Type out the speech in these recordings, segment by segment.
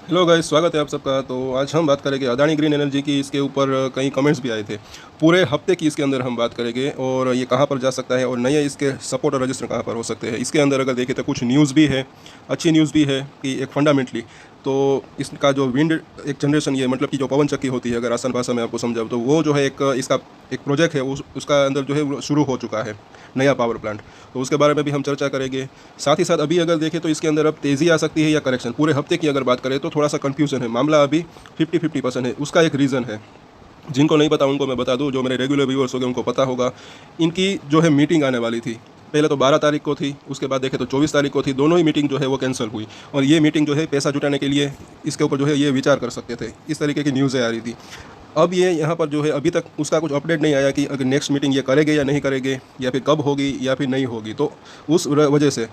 Hello guys, स्वागत है आप सबका। तो आज हम बात करेंगे अदानी ग्रीन एनर्जी की। इसके ऊपर कई कमेंट्स भी आए थे। पूरे हफ्ते की इसके अंदर हम बात करेंगे और ये कहाँ पर जा सकता है और नए इसके सपोर्ट और रजिस्टर कहाँ पर हो सकते हैं। इसके अंदर अगर देखें तो कुछ न्यूज़ भी है, अच्छी न्यूज़ भी है कि एक फंडामेंटली तो इसका जो विंड एक जनरेशन, ये मतलब कि जो पवन चक्की होती है, अगर आसान भाषा में आपको समझाऊँ तो वो जो है एक इसका एक प्रोजेक्ट है, उसका अंदर जो है वो शुरू हो चुका है, नया पावर प्लांट। तो उसके बारे में भी हम चर्चा करेंगे। साथ ही साथ अभी अगर देखें तो इसके अंदर अब तेज़ी आ सकती है या करेक्शन। पूरे हफ्ते की अगर बात करें तो थोड़ा सा कन्फ्यूजन है, मामला अभी 50-50% है। उसका एक रीज़न है, जिनको नहीं पता उनको मैं बता दूं, जो मेरे रेगुलर व्यूअर्स हो गए उनको पता होगा। इनकी जो है मीटिंग आने वाली थी, पहले तो 12 तारीख को थी, उसके बाद देखें तो 24 तारीख को थी। दोनों ही मीटिंग जो है वो कैंसिल हुई और ये मीटिंग जो है पैसा जुटाने के लिए इसके ऊपर जो है ये विचार कर सकते थे, इस तरीके की न्यूज़ें आ रही थी। अब ये यहाँ पर जो है अभी तक उसका कुछ अपडेट नहीं आया कि अगर नेक्स्ट मीटिंग ये करेंगे या नहीं करेंगे, या फिर कब होगी या फिर नहीं होगी। तो उस वजह से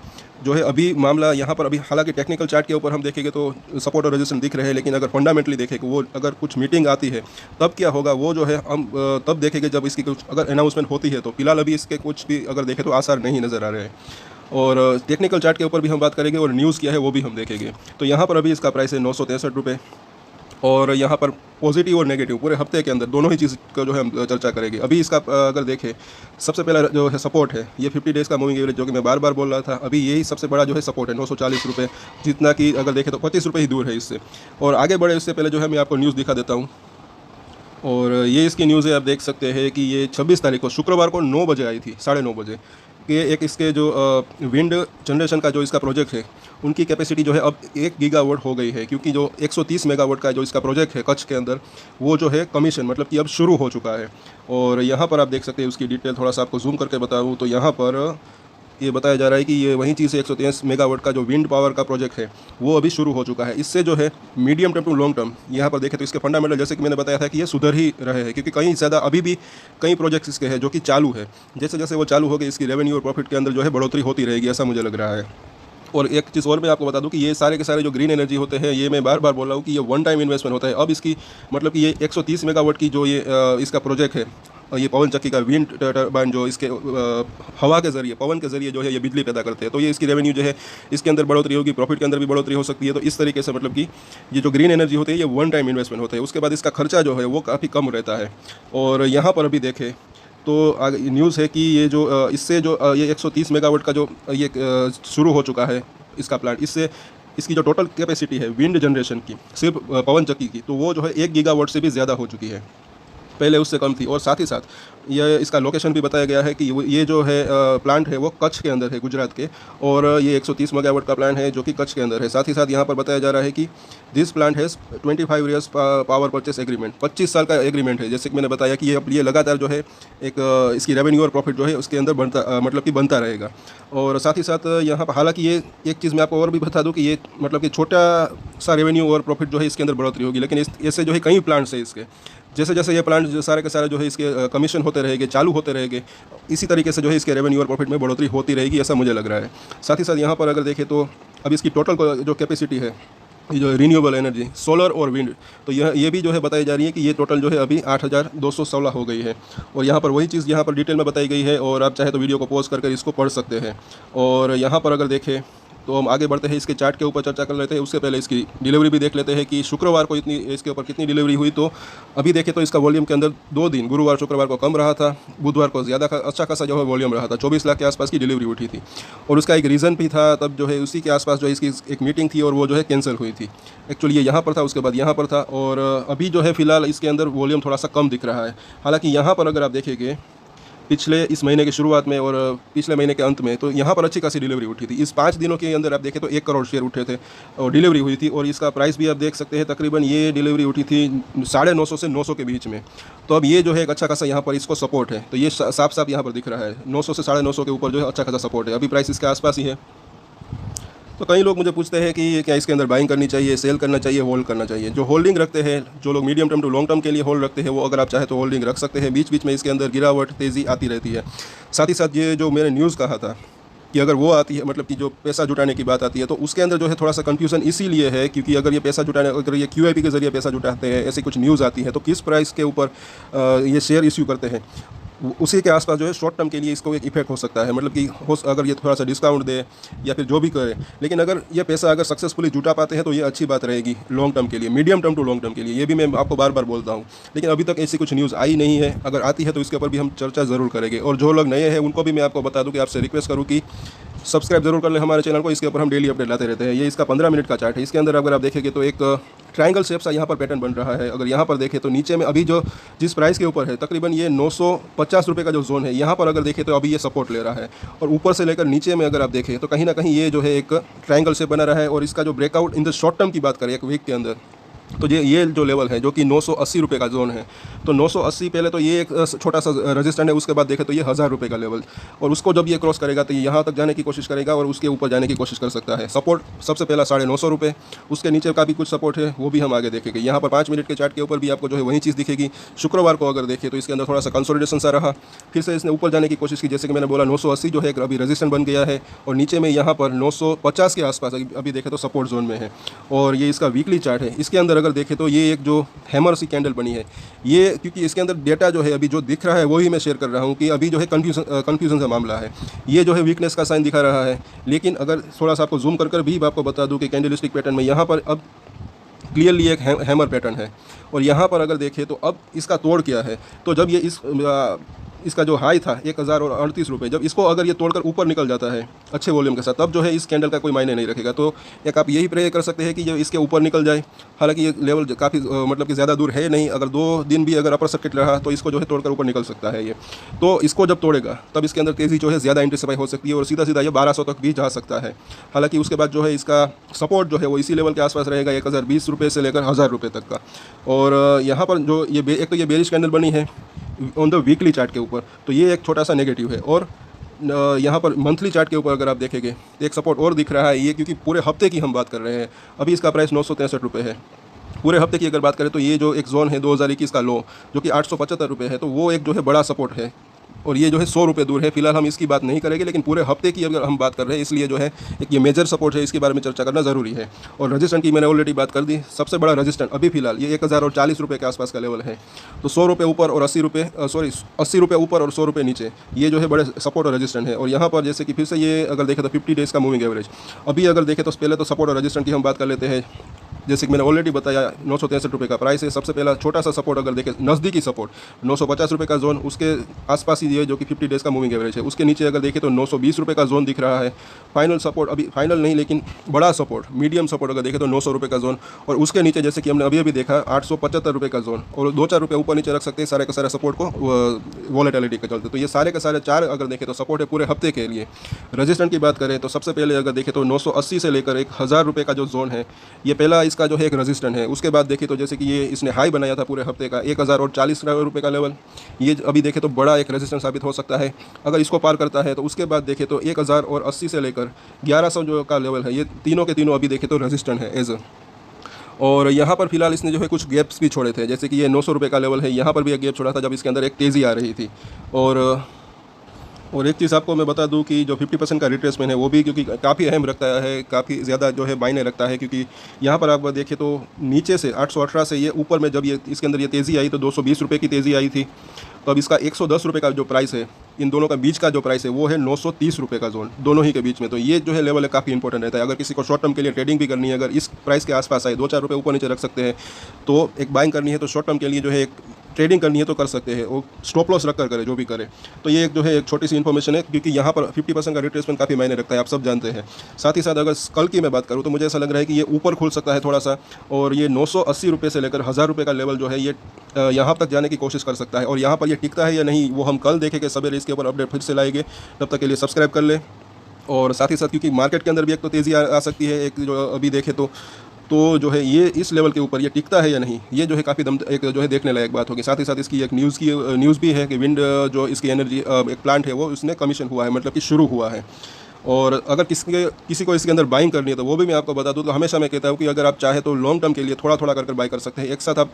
जो है अभी मामला यहाँ पर अभी, हालांकि टेक्निकल चार्ट के ऊपर हम देखेंगे तो सपोर्ट और रेजिस्टेंस दिख रहे हैं, लेकिन अगर फंडामेंटली देखें कि वो अगर कुछ मीटिंग आती है तब क्या होगा, वो जो है हम तब देखेंगे जब इसकी कुछ अगर अनाउंसमेंट होती है। तो फिलहाल अभी इसके कुछ भी अगर देखें तो आसार नहीं नज़र आ रहे हैं। और टेक्निकल चार्ट के ऊपर भी हम बात करेंगे और न्यूज़ क्या है वो भी हम देखेंगे। तो यहाँ पर अभी इसका प्राइस है 963 रुपये। और यहाँ पर पॉजिटिव और नेगेटिव पूरे हफ्ते के अंदर दोनों ही चीज़ का जो है हम चर्चा करेंगे। अभी इसका अगर देखें, सबसे पहला जो है सपोर्ट है, ये 50 डेज़ का मूविंग एवरेज, जो कि मैं बार बार बोल रहा था। अभी यही सबसे बड़ा जो है सपोर्ट है 940 रुपये, जितना कि अगर देखें तो 25 रुपये ही दूर है इससे। और आगे बढ़े उससे पहले जो है मैं आपको न्यूज़ दिखा देता हूँ। और ये इसकी न्यूज़ है, आप देख सकते हैं कि ये 26 तारीख को शुक्रवार को 9 बजे आई थी, 9:30 बजे। कि एक इसके जो विंड जनरेशन का जो इसका प्रोजेक्ट है, उनकी कैपेसिटी जो है अब 1 गीगावाट हो गई है, क्योंकि जो 130 मेगावाट का जो इसका प्रोजेक्ट है कच्छ के अंदर, वो जो है कमीशन मतलब कि अब शुरू हो चुका है। और यहाँ पर आप देख सकते हैं उसकी डिटेल, थोड़ा सा आपको जूम करके बताऊँ तो यहाँ पर ये बताया जा रहा है कि ये वही चीज़ है, 130 मेगावाट का जो विंड पावर का प्रोजेक्ट है वो अभी शुरू हो चुका है। इससे जो है medium term to long term यहाँ पर देखें तो इसके फंडामेंटल, जैसे कि मैंने बताया था कि ये सुधर ही रहे हैं, क्योंकि कहीं ज़्यादा अभी भी कई प्रोजेक्ट्स इसके हैं जो कि चालू है। जैसे जैसे वो चालू हो गए, इसकी रेवेन्यू और प्रॉफिट के अंदर जो है बढ़ोतरी होती रहेगी, ऐसा मुझे लग रहा है। और एक चीज़ और मैं आपको बता दूं कि ये सारे के सारे जो ग्रीन एनर्जी होते हैं, ये मैं बार बार बोल रहा हूँ कि ये वन टाइम इन्वेस्टमेंट होता है। अब इसकी मतलब कि ये 130 मेगावाट की जो ये इसका प्रोजेक्ट है, ये पवन चक्की का विंड टर्बाइन, जो इसके हवा के ज़रिए, पवन के ज़रिए जो है ये बिजली पैदा करते हैं, तो ये इसकी रेवेन्यू जो है इसके अंदर बढ़ोतरी होगी, प्रॉफिट के अंदर भी बढ़ोतरी हो सकती है। तो इस तरीके से मतलब कि ये जो ग्रीन एनर्जी होती है ये वन टाइम इन्वेस्टमेंट होता है, उसके बाद इसका खर्चा जो है वो काफ़ी कम रहता है। और यहाँ पर अभी देखें तो आगे न्यूज़ है कि ये जो इससे जो ये 130 मेगावाट का जो ये शुरू हो चुका है इसका प्लांट, इससे इसकी जो टोटल कैपेसिटी है विंड जनरेशन की, सिर्फ पवन चक्की की, तो वो जो है 1 गीगावाट से भी ज़्यादा हो चुकी है, पहले उससे कम थी। और साथ ही साथ ये इसका लोकेशन भी बताया गया है कि ये जो है प्लांट है वो कच्छ के अंदर है, गुजरात के। और ये 130 मेगावाट का प्लांट है जो कि कच्छ के अंदर है। साथ ही साथ यहाँ पर बताया जा रहा है कि this plant has 25 years power purchase agreement, 25 साल का एग्रीमेंट है। जैसे कि मैंने बताया कि ये लगातार जो है एक इसकी रेवेन्यू और प्रॉफिट जो है उसके अंदर बनता मतलब कि बनता रहेगा। और साथ ही साथ यहाँ पर, हालांकि ये एक चीज़ मैं आपको और भी बता दूँ कि ये मतलब कि छोटा सा रेवेन्यू और प्रॉफिट जो है इसके अंदर बढ़ोतरी होगी, लेकिन इससे जो है कई प्लांट्स है इसके, जैसे जैसे ये प्लांट जो सारे के सारे जो है इसके कमीशन होते रहेंगे, चालू होते रहेंगे, इसी तरीके से जो है इसके रेवेन्यू और प्रॉफिट में बढ़ोतरी होती रहेगी, ऐसा मुझे लग रहा है। साथ ही साथ यहाँ पर अगर देखें तो अब इसकी टोटल जो कैपेसिटी है, ये जो रिन्यूएबल एनर्जी, सोलर और विंड, तो ये भी जो है बताई जा रही है कि ये टोटल जो है अभी 8216 हो गई है। और यहाँ पर वही चीज़ यहाँ पर डिटेल में बताई गई है, और आप चाहे तो वीडियो को पॉज करके इसको पढ़ सकते हैं। और यहाँ पर अगर देखें तो हम आगे बढ़ते हैं, इसके चार्ट के ऊपर चर्चा कर लेते हैं। उससे पहले इसकी डिलीवरी भी देख लेते हैं कि शुक्रवार को इतनी इसके ऊपर कितनी डिलीवरी हुई। तो अभी देखें तो इसका वॉल्यूम के अंदर 2 दिन, गुरुवार शुक्रवार को कम रहा था, बुधवार को ज़्यादा अच्छा खासा जो है वॉल्यूम रहा था, 24 लाख के आसपास की डिलीवरी उठी थी। और उसका एक रीज़न भी था, तब जो है उसी के आसपास जो है इसकी एक मीटिंग थी और वो जो है कैंसिल हुई थी। एक्चुअली ये यहाँ पर था, उसके बाद यहाँ पर था, और अभी जो है फ़िलहाल इसके अंदर वॉल्यूम थोड़ा सा कम दिख रहा है। हालाँकि यहाँ पर अगर आप देखेंगे पिछले इस महीने की शुरुआत में और पिछले महीने के अंत में, तो यहाँ पर अच्छी खासी डिलीवरी उठी थी। इस 5 दिनों के अंदर आप देखें तो 1 करोड़ शेयर उठे थे और डिलीवरी हुई थी। और इसका प्राइस भी आप देख सकते हैं, तकरीबन ये डिलीवरी उठी थी 950 से 900 के बीच में। तो अब ये जो है एक अच्छा खासा यहाँ पर इसको सपोर्ट है, तो ये साफ साफ यहाँ पर दिख रहा है 900 से 950 के ऊपर जो है अच्छा खासा सपोर्ट है। अभी प्राइस इसके आसपास ही है। तो कई लोग मुझे पूछते हैं कि क्या इसके अंदर बाइंग करनी चाहिए, सेल करना चाहिए, होल्ड करना चाहिए। जो होल्डिंग रखते हैं, जो लोग medium term to long term के लिए होल्ड रखते हैं, वो अगर आप चाहे तो होल्डिंग रख सकते हैं। बीच बीच में इसके अंदर गिरावट, तेज़ी आती रहती है। साथ ही साथ ये जो मैंने न्यूज़ कहा था कि अगर वो आती है, मतलब कि जो पैसा जुटाने की बात आती है, तो उसके अंदर जो है थोड़ा सा कन्फ्यूजन इसीलिए है क्योंकि अगर ये पैसा जुटाने, अगर ये QIP के ज़रिए पैसा जुटाते हैं, ऐसी कुछ न्यूज़ आती है, तो किस प्राइस के ऊपर ये शेयर इश्यू करते हैं, उसी के आसपास जो है शॉर्ट टर्म के लिए इसको एक इफेक्ट हो सकता है, मतलब कि हो अगर ये थोड़ा सा डिस्काउंट दे या फिर जो भी करे, लेकिन अगर ये पैसा अगर सक्सेसफुली जुटा पाते हैं तो ये अच्छी बात रहेगी लॉन्ग टर्म के लिए, medium term to long term के लिए। ये भी मैं आपको बार बार बोलता हूँ, लेकिन अभी तक ऐसी कुछ न्यूज़ आई नहीं है। अगर आती है तो इसके ऊपर भी हम चर्चा ज़रूर करेंगे। और जो लोग नए हैं उनको भी मैं आपको बता दूँ कि आपसे रिक्वेस्ट करूँ कि सब्सक्राइब जरूर कर लें हमारे चैनल को। इसके ऊपर हम डेली अपडेट लाते रहते हैं। ये इसका 15 मिनट का चार्ट है। इसके अंदर अगर आप देखेंगे तो एक ट्रायंगल शेप सा यहाँ पर पैटर्न बन रहा है। अगर यहाँ पर देखें तो नीचे में अभी जो जिस प्राइस के ऊपर है तकरीबन ये 950 रुपये का जो जोन है, यहाँ पर अगर देखें तो अभी ये सपोर्ट ले रहा है। और ऊपर से लेकर नीचे में अगर आप देखें तो कहीं ना कहीं ये जो है एक ट्रायंगल शेप बना रहा है। और इसका जो breakout in the short term की बात करें एक वीक के अंदर, तो ये जो लेवल है जो कि 980 रुपये का जोन है, तो 980 पहले तो ये एक छोटा सा रजिस्टेंट है। उसके बाद देखें तो ये 1000 रुपये का लेवल, और उसको जब ये क्रॉस करेगा तो ये यहाँ तक जाने की कोशिश करेगा और उसके ऊपर जाने की कोशिश कर सकता है। सपोर्ट सबसे पहला 950 रुपये, उसके नीचे का भी कुछ सपोर्ट है, वो भी हम आगे देखेंगे। यहाँ पर 5 मिनट के चार्ट के ऊपर भी आपको जो है वही चीज़ दिखेगी। शुक्रवार को अगर देखें तो इसके अंदर थोड़ा सा कंसोलिडेशन सा रहा, फिर से इसने ऊपर जाने की कोशिश की। जैसे कि मैंने बोला 980 जो है एक अभी रजिस्टेंट बन गया है, और नीचे में यहाँ पर 950 के आसपास अभी देखें तो सपोर्ट जोन में है। और ये इसका वीकली चार्ट है। इसके अंदर अगर देखें तो ये एक जो हैमर सी कैंडल बनी है, ये क्योंकि इसके अंदर डेटा जो है अभी जो दिख रहा है वही मैं शेयर कर रहा हूँ कि अभी जो है कन्फ्यूजन का मामला है। ये जो है वीकनेस का साइन दिखा रहा है, लेकिन अगर थोड़ा सा आपको जूम कर भी आपको बता दूँ कि कैंडलस्टिक पैटर्न में यहाँ पर अब क्लियरली एक हैमर पैटर्न है। और यहाँ पर अगर देखें तो अब इसका तोड़ क्या है, तो जब ये इसका जो हाई था 1038 रुपये, जब इसको अगर ये तोड़कर ऊपर निकल जाता है अच्छे वॉल्यूम के साथ, तब जो है इस कैंडल का कोई मायने नहीं रखेगा। तो एक आप यही प्रे कर सकते हैं कि जो इसके ऊपर निकल जाए। हालांकि ये लेवल काफ़ी मतलब कि ज़्यादा दूर है नहीं। अगर 2 दिन भी अगर अपर सर्किट रहा तो इसको जो है तोड़कर ऊपर निकल सकता है ये। तो इसको जब तोड़ेगा तब इसके अंदर तेज़ी जो है ज़्यादा इंटेंसिफाई हो सकती है और सीधा सीधा ये 1200 तक भी जा सकता है। हालांकि उसके बाद जो है इसका सपोर्ट जो है वो इसी लेवल के आसपास रहेगा, 1020 रुपये से लेकर 1000 रुपये तक का। और यहाँ पर जो ये एक तो ये बेरिश कैंडल बनी है ऑन द वीकली चार्ट के ऊपर, तो ये एक छोटा सा नेगेटिव है। और यहाँ पर मंथली चार्ट के ऊपर अगर आप देखेंगे एक सपोर्ट और दिख रहा है ये, क्योंकि पूरे हफ्ते की हम बात कर रहे हैं। अभी इसका प्राइस 963 रुपये है। पूरे हफ्ते की अगर बात करें तो ये जो एक जोन है 2021 का लो जो कि 875 रुपये है, तो वो एक जो है बड़ा सपोर्ट है। और ये जो है 100 रुपये दूर है। फिलहाल हम इसकी बात नहीं करेंगे, लेकिन पूरे हफ्ते की अगर हम बात कर रहे हैं इसलिए जो है एक ये मेजर सपोर्ट है, इसके बारे में चर्चा करना ज़रूरी है। और रजिस्टेंट की मैंने ऑलरेडी बात कर दी। सबसे बड़ा रजिस्टेंट अभी फिलहाल ये 1040 रुपये के आसपास का लेवल है। तो 100 रुपये ऊपर और 80 रुपये ऊपर और 100 रुपये नीचे, ये जो है बड़े सपोर्ट और रजिस्टेंट है। और यहाँ पर जैसे कि फिर से ये अगर देखें तो 50 डेज़ का मूविंग एवरेज, अभी अगर देखें तो पहले तो सपोर्ट और रजिस्टेंट की हम बात कर लेते हैं। जैसे कि मैंने ऑलरेडी बताया 963 रुपये का प्राइस है। सबसे पहला छोटा सा सपोर्ट अगर देखें नज़दीकी सपोर्ट 950 रुपये का जोन, उसके आसपास ही ये जो कि 50 डेज़ का मूविंग एवरेज है। उसके नीचे अगर देखें तो 920 रुपये का जोन दिख रहा है। फाइनल सपोर्ट अभी फाइनल नहीं, लेकिन बड़ा सपोर्ट मीडियम सपोर्ट अगर देखें तो 900 रुपये का जोन। और उसके नीचे जैसे कि हमने अभी अभी देखा 875 रुपये का जोन, और 2-4 रुपये ऊपर नीचे रख सकते हैं सारे का सारे सपोर्ट को वॉलेटिलिटी के चलते। तो ये सारे के सारे 4 अगर देखें तो सपोर्ट है पूरे हफ्ते के लिए। रजिस्टेंट की बात करें तो सबसे पहले अगर देखें तो 980 से लेकर 1000 रुपये का जो जोन है, ये पहला इसका जो है एक रजिस्टेंट है। उसके बाद देखें तो जैसे कि ये इसने हाई बनाया था पूरे हफ्ते का 1040 रुपये का लेवल, ये अभी देखें तो बड़ा एक रेजिस्टेंस साबित हो सकता है अगर इसको पार करता है। तो उसके बाद देखें तो 1080 से लेकर 1100 जो का लेवल है, ये तीनों के तीनों अभी देखें तो रेजिस्टेंट है एज। और यहाँ पर फिलहाल इसने जो है कुछ गैप्स भी छोड़े थे, जैसे कि ये 900 रुपये का लेवल है, यहाँ पर भी एक गैप छोड़ा था जब इसके अंदर एक तेज़ी आ रही थी। और एक चीज़ आपको मैं बता दूं कि जो 50% का रिट्रेसमेंट है वो भी क्योंकि काफ़ी अहम रखता है, काफ़ी ज़्यादा जो है मायने रखता है। क्योंकि यहाँ पर आप देखें तो नीचे से 818 से ये ऊपर में जब ये इसके अंदर ये तेज़ी आई तो 220 रुपये की तेज़ी आई थी। तो अब इसका 110 रुपये का जो प्राइस है, इन दोनों का बीच का जो प्राइस है वो है 930 रुपये का जोन, दोनों ही के बीच में। तो ये जो है लेवल है काफ़ी इंपॉर्टेंट रहता है। अगर किसी को शॉर्ट टर्म के लिए ट्रेडिंग भी करनी है, अगर इस प्राइस के आसपास आए 2-4 रुपये ऊपर नीचे रख सकते हैं, तो एक बाइंग करनी है तो शॉर्ट टर्म के लिए जो है एक ट्रेडिंग करनी है तो कर सकते हैं, वो स्टॉप लॉस रख कर करे जो भी करे। तो ये एक जो है एक छोटी सी इन्फॉर्मेशन है, क्योंकि यहाँ पर 50% का रिट्रेसमेंट काफ़ी मायने रखता है, आप सब जानते हैं। साथ ही साथ अगर कल की मैं बात करूँ तो मुझे ऐसा लग रहा है कि ये ऊपर खुल सकता है थोड़ा सा, और ये 980 रुपये से लेकर 1000 रुपये का लेवल जो है ये यहाँ तक जाने की कोशिश कर सकता है। और यहाँ पर ये टिकता है या नहीं वो हम कल देखेंगे सवेरे, इसके ऊपर अपडेट फिर से लाएंगे। तब तक के लिए सब्सक्राइब कर ले। और साथ ही साथ क्योंकि मार्केट के अंदर भी एक तो तेज़ी आ सकती है, एक जो अभी देखें तो जो है ये इस लेवल के ऊपर ये टिकता है या नहीं, ये जो है काफ़ी एक जो है देखने लायक बात होगी। साथ ही साथ इसकी एक न्यूज़ भी है कि विंड जो इसकी एनर्जी एक प्लांट है वो उसने कमीशन हुआ है, मतलब कि शुरू हुआ है। और अगर किसी को इसके अंदर बाइंग करनी है तो वो भी मैं आपको बता दूं, तो हमेशा मैं कहता हूँ कि अगर आप चाहे तो लॉन्ग टर्म के लिए थोड़ा थोड़ा कर बाई कर सकते हैं। एक साथ आप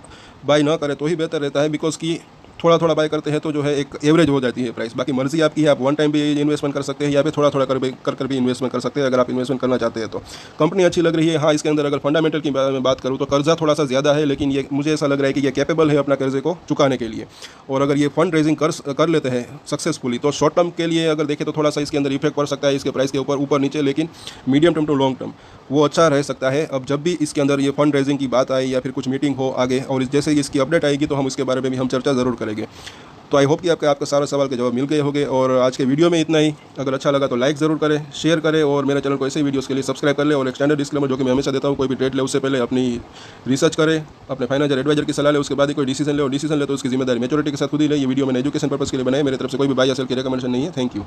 बाई ना करें तो ही बेहतर रहता है, बिकॉज कि थोड़ा थोड़ा बाय करते हैं तो जो है एक एवरेज हो जाती है प्राइस। बाकी मर्जी आपकी है, आप वन टाइम भी इन्वेस्टमेंट कर सकते हैं या फिर थोड़ा थोड़ा कर भी इन्वेस्टमेंट कर सकते हैं अगर आप इन्वेस्टमेंट करना चाहते हैं तो। कंपनी अच्छी लग रही है। हाँ, इसके अंदर अगर फंडामेंटल की बात करूँ तो कर्जा थोड़ा सा ज़्यादा है, लेकिन ये मुझे ऐसा लग रहा है कि ये कैपेबल है अपना कर्जे को चुकाने के लिए। और अगर ये फंड रेजिंग कर लेते हैं सक्सेसफुली तो शॉर्ट टर्म के लिए अगर देखें तो थोड़ा सा इसके अंदर इफेक्ट पड़ सकता है इसके प्राइस के ऊपर नीचे, लेकिन medium term to long term वो अच्छा रह सकता है। अब जब भी इसके अंदर ये फंड रेजिंग की बात आए या फिर कुछ मीटिंग हो आगे और जैसे ही इसकी अपडेट आएगी तो हम उसके बारे में भी हम चर्चा ज़रूर करेंगे। तो आई होप कि आपका सारा सवाल के जवाब मिल गए होंगे। और आज के वीडियो में इतना ही। अगर अच्छा लगा तो लाइक ज़रूर करें, शेयर करें और मेरे चैनल को ऐसे ही वीडियोस के लिए सब्सक्राइब कर ले। और एक स्टैंडर्ड डिस्क्लेमर जो कि मैं हमेशा देता हूँ, कोई भी ट्रेड ले उससे पहले अपनी रिसर्च करें, अपने फाइनेंशियल एडवाइजर की सलाह ले, उसके बाद ही कोई डिसीजन ले। और डिसीजन ले तो उसकी जिम्मेदारी मैच्योरिटी के साथ खुद ही ले। ये वीडियो मैंने एजुकेशन पर्पस के लिए बनाया, मेरी तरफ से कोई भी बाय या सेल की रिकमेंडेशन नहीं है। Thank you.